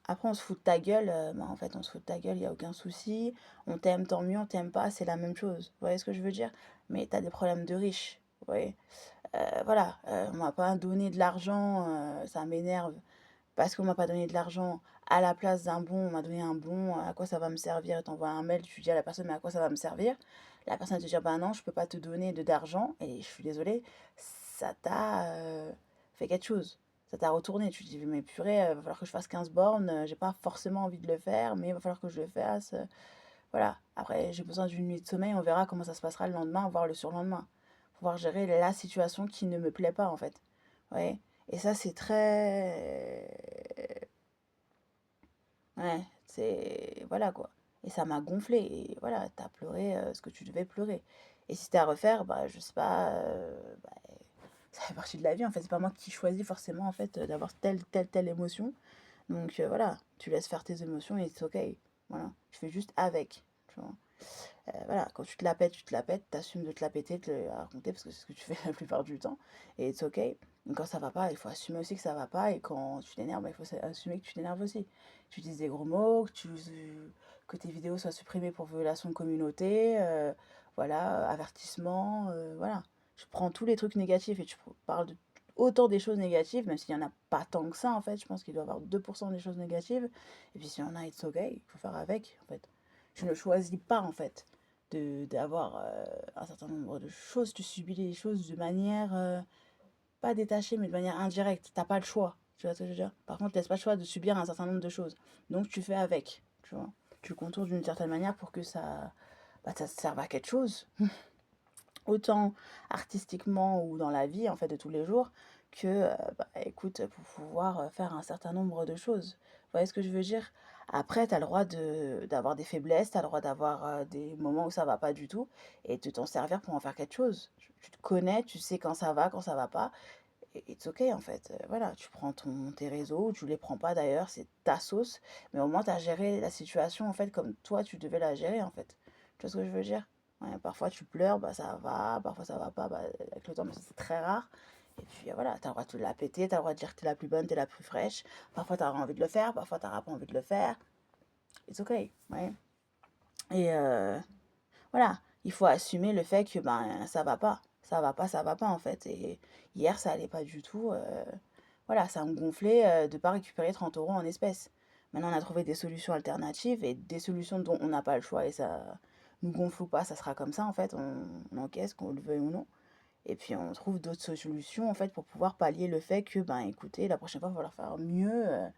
Après, on se fout de ta gueule, bah, en fait, on se fout de ta gueule, il y a aucun souci. On t'aime, tant mieux, on t'aime pas, c'est la même chose. Vous voyez ce que je veux dire? Mais tu as des problèmes de riches, vous voyez? Voilà, on m'a pas donné de l'argent, ça m'énerve parce qu'on m'a pas donné de l'argent à la place d'un bon, on m'a donné un bon, à quoi ça va me servir? Et tu envoies un mail, tu dis à la personne: «Mais à quoi ça va me servir?» La personne va te dire: «Bah non, je peux pas te donner de d'argent» et je suis désolée, ça t'a, fait quelque chose. Ça t'a retourné. Tu te dis: «Mais purée, va falloir que je fasse 15 bornes, j'ai pas forcément envie de le faire, mais il va falloir que je le fasse», voilà. Après, j'ai besoin d'une nuit de sommeil, on verra comment ça se passera le lendemain, voire le surlendemain. Pouvoir gérer la situation qui ne me plaît pas, en fait. Ouais. Et ça, c'est très... Ouais, c'est... Voilà, quoi. Et ça m'a gonflé. Et voilà, t'as pleuré ce que tu devais pleurer. Et si c'était à refaire, bah, je sais pas... bah, ça fait partie de la vie, en fait. C'est pas moi qui choisis forcément, en fait, d'avoir telle émotion. Donc, voilà, tu laisses faire tes émotions et c'est OK. Voilà, je fais juste avec, tu vois. Voilà, quand tu te la pètes, t'assumes de te la péter, de te la raconter, parce que c'est ce que tu fais la plupart du temps, et it's ok. Donc quand ça va pas, il faut assumer aussi que ça va pas, et quand tu t'énerves, bah, il faut assumer que tu t'énerves aussi. Tu utilises des gros mots, que tes vidéos soient supprimées pour violation de communauté, voilà, avertissement, voilà. Je prends tous les trucs négatifs et tu parles de autant des choses négatives, même s'il y en a pas tant que ça, en fait, je pense qu'il doit y avoir 2% des choses négatives, et puis s'il y en a, it's ok, il faut faire avec, en fait. Tu ne choisis pas, en fait d'avoir un certain nombre de choses. Tu subis les choses de manière pas détachée, mais de manière indirecte. T'as pas le choix. Tu vois ce que je veux dire? Par contre, tu laisses pas le choix de subir un certain nombre de choses. Donc tu fais avec. Tu vois? Tu le contournes d'une certaine manière pour que ça, bah, ça te serve à quelque chose. Autant artistiquement ou dans la vie en fait de tous les jours que bah, écoute pour pouvoir faire un certain nombre de choses. Vous voyez ce que je veux dire? Après, tu as le droit d'avoir des faiblesses, tu as le droit d'avoir des moments où ça va pas du tout et de t'en servir pour en faire quelque chose. Tu te connais, tu sais quand ça va pas, et it's ok en fait. Voilà, tu prends tes réseaux, ou tu les prends pas d'ailleurs, c'est ta sauce, mais au moins tu as géré la situation en fait comme toi tu devais la gérer en fait. Tu vois ce que je veux dire? Ouais, parfois tu pleures, bah ça va, parfois ça va pas, bah, avec le temps, mais ça, c'est très rare. Et puis voilà, t'as le droit de te la péter, t'as le droit de dire que t'es la plus bonne, t'es la plus fraîche. Parfois t'auras envie de le faire, parfois t'auras pas envie de le faire. It's ok, ouais. Et voilà, il faut assumer le fait que ben ça va pas. Ça va pas, ça va pas en fait. Et hier ça allait pas du tout. Voilà, ça me gonflait de pas récupérer 30 euros en espèces. Maintenant on a trouvé des solutions alternatives et des solutions dont on n'a pas le choix et ça nous gonfle ou pas, ça sera comme ça en fait. On encaisse, qu'on le veuille ou non. Et puis on trouve d'autres solutions en fait pour pouvoir pallier le fait que ben écoutez, la prochaine fois il va falloir faire mieux.